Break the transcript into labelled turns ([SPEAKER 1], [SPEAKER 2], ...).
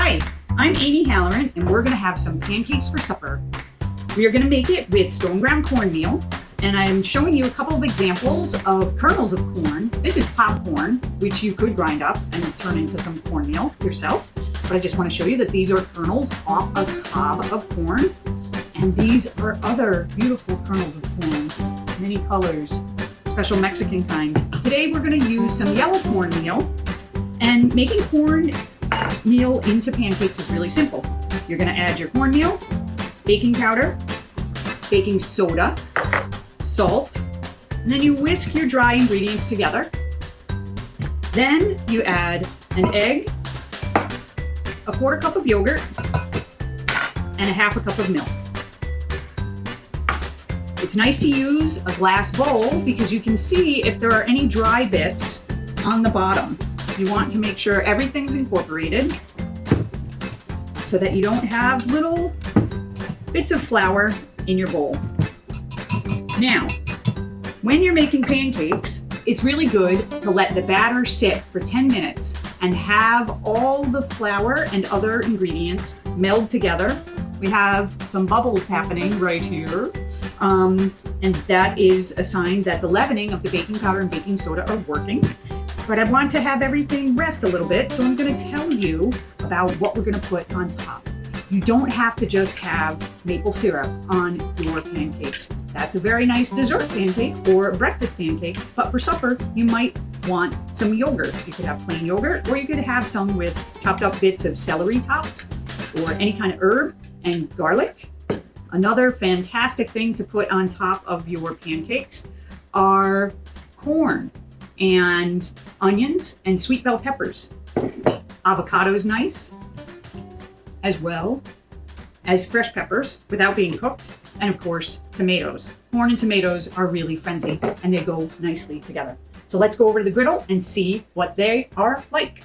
[SPEAKER 1] Hi, I'm Amy Halloran, and we're going to have some pancakes for supper. We are going to make it with stone ground cornmeal, and I'm showing you a couple of examples of kernels of corn. This is popcorn, which you could grind up and turn into some cornmeal yourself. But I just want to show you that these are kernels off a cob of corn. And these are other beautiful kernels of corn, many colors, special Mexican kind. Today we're going to use some yellow cornmeal, and making cornmeal into pancakes is really simple. You're going to add your cornmeal, baking powder, baking soda, salt, and then you whisk your dry ingredients together. Then you add an egg, a quarter cup of yogurt, and a half a cup of milk. It's nice to use a glass bowl because you can see if there are any dry bits on the bottom. You want to make sure everything's incorporated so that you don't have little bits of flour in your bowl. Now, when you're making pancakes, it's really good to let the batter sit for 10 minutes and have all the flour and other ingredients meld together. We have some bubbles happening right here. And that is a sign that the leavening of the baking powder and baking soda are working. But I want to have everything rest a little bit, so I'm going to tell you about what we're going to put on top. You don't have to just have maple syrup on your pancakes. That's a very nice dessert pancake or breakfast pancake, but for supper, you might want some yogurt. You could have plain yogurt, or you could have some with chopped up bits of celery tops or any kind of herb and garlic. Another fantastic thing to put on top of your pancakes are corn and onions and sweet bell peppers. Avocado is nice, as well as fresh peppers without being cooked, and of course, tomatoes. Corn and tomatoes are really friendly and they go nicely together. So let's go over to the griddle and see what they are like.